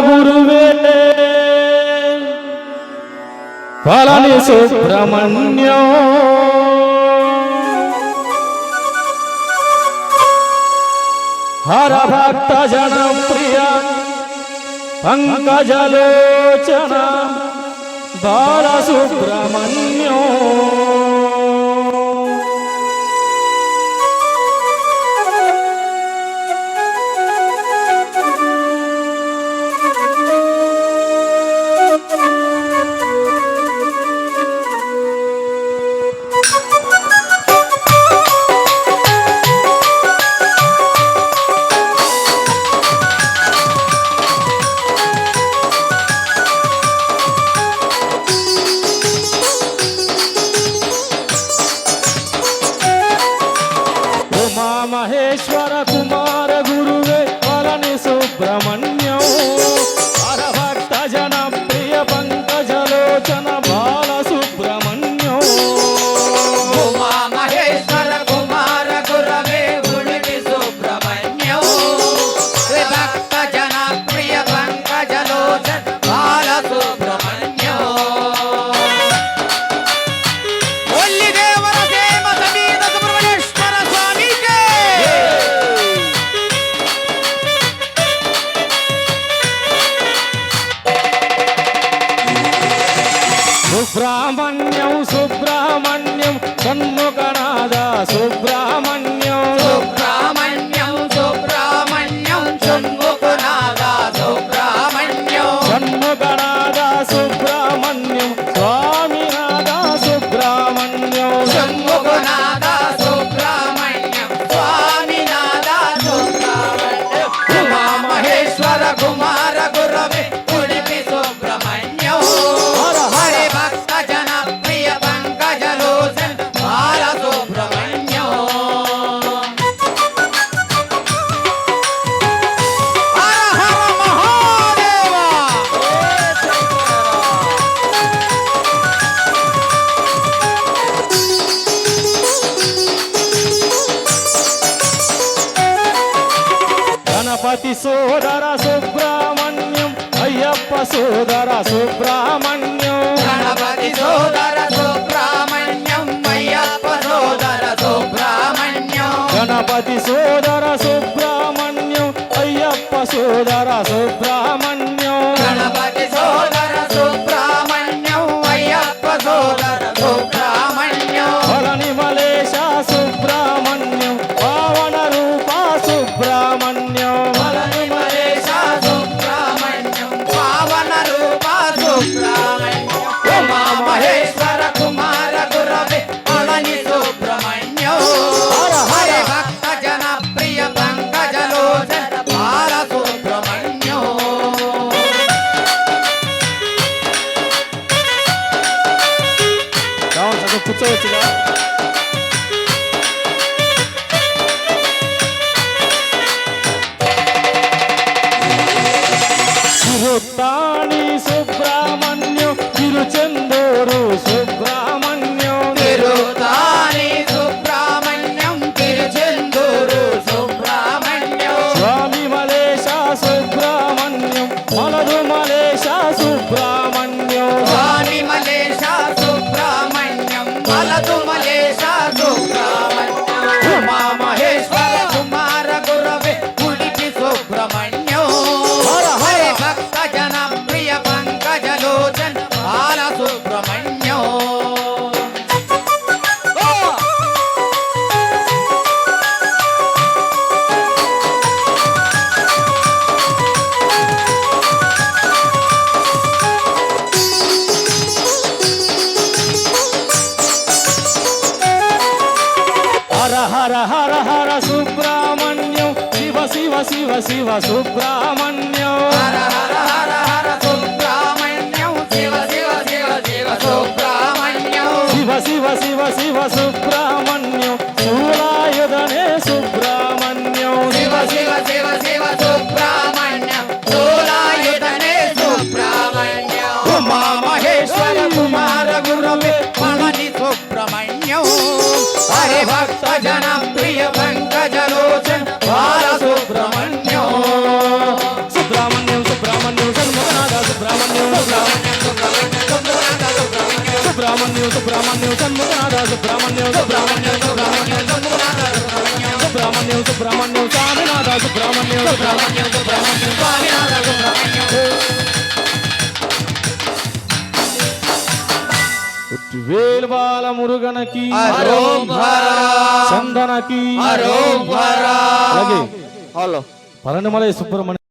గురువే పళని సుబ్రహ్మణ్యం హర భక్త జన ప్రియ పంకజలోచన బాల సుబ్రహ్మణ్యం మహేశ్వర కుమార గురువే పళని సుబ్రహ్మణ్యం హర భక్త జన ప్రియ పంకజలోచన బాల సుబ్రహ్మణ్యం ఉమా మహేశ్వర కుమార గురవే ఉడిపి సుబ్రహ్మణ్యం భక్త జన ప్రియ పంకజలోచన బాల సుబ్రహ్మణ్యం ఒల్లి దేవర దేవ సమేత సుబ్రహ్మణ్యేశ్వర స్వామికే సుబ్రహ్మణ్యం సుబ్రహ్మణ్యం షణ్ముఖనాథ సుబ్రహ్మణ్యం సుబ్రహ్మణ్యం సుబ్రహ్మణ్యం షణ్ముఖనాథ సుబ్రహ్మణ్యం షణ్ముఖనాథ సుబ్రహ్మణ్యం స్వామినాథ సుబ్రహ్మణ్యం షణ్ముఖనాథ సుబ్రహ్మణ్యం స్వామినాథ సుబ్రహ్మణ్యం ఉమా మహేశ్వర కుమార గురవే ఉడిపి సుబ్రహ్మణ్యం హరి భక్త జన ప్రియ పంకజలోచన బాల సుబ్రహ్మణ్యం హర హర మహాదేవ గణపతి సోదర సుబ్రహ్మణ్యం అయ్యప్ప సోదర సుబ్రహ్మణ్యం గణపతి సోదర సుబ్రహ్మణ్యం అయ్యప్ప సోదర సుబ్రహ్మణ్యం గణపతి సోదర సుబ్రహ్మణ్యం అయ్యప్ప సోదర సుబ్రహ్మణ్యం గణపతి సోదర సుబ్రహ్మణ్యం అయ్యప్ప సోదర సుబ్రహ్మణ్యం పళని మలేశ సుబ్రహ్మణ్యం పావన రూప సుబ్రహ్మణ్యం పళని మలేశ సుబ్రహ్మణ్యం పావన రూప సుబ్రహ్మణ్యం ఉమా మహేశ్వర కుమార గురవే పళని సుబ్రహ్మణ్యం హరి భక్త జన ప్రియ పంకజలోచన బాల సుబ్రహ్మణ్యం కావాలి చక్కగా కూర్చోవచ్చుగా తిరుత్తాణి సుబ్రహ్మణ్యం తిరుచెందూరు సుబ్రహ్మణ్యం తిరుతాని సుబ్రహ్మణ్యం తిరుచెందూరు సుబ్రహ్మణ్యం స్వామి మలేశ సుబ్రహ్మణ్యం మలదు మలేశ సుబ్రహ్మణ్యం స్వామి మలేశ సుబ్రహ్మణ్యం మలదు మలేశ సుబ్రహ్మణ్యం ఉమా మహేశ్వర కుమార గురవే ఉడిపి సుబ్రహ్మణ్యం హరి భక్త జన ప్రియ పంకజలోచన బాల సుబ్రహ్మణ్యం హర హర హర హర సుబ్రహ్మణ్యం శివ శివ శివ శివ సుబ్రహ్మణ్యం హర హర హర హర సుబ్రహ్మణ్యం శివ శివ శివ శివ సుబ్రహ్మణ్యం శివ శివ శివ శివ సుబ్రహ్మణ్యం శూలాయుధనే సుబ్రహ్మణ్యం శివ శివ శివ శివ సుబ్రహ్మణ్యం శూలాయుధనే సుబ్రహ్మణ్యం ఉమా మహేశ్వర కుమార గురవే పళని సుబ్రహ్మణ్యం హరి భక్త జన ప్రియ పంకజలోచన బాల సుబ్రహ్మణ్యం శంభునాథ సుబ్రహ్మణ్యం సుబ్రహ్మణ్యం సుబ్రహ్మణ్యం శంభునాథ సుబ్రహ్మణ్యం సుబ్రహ్మణ్యం సుబ్రహ్మణ్యం స్వామినాథ సుబ్రహ్మణ్యం సుబ్రహ్మణ్యం సుబ్రహ్మణ్యం స్వామినాథ సుబ్రహ్మణ్యం వేల్వాల మురుగనకి అరోహరా చందనకి అరోహరా అలాగే హలో పరణమలై సుబ్రహ్మణ్యం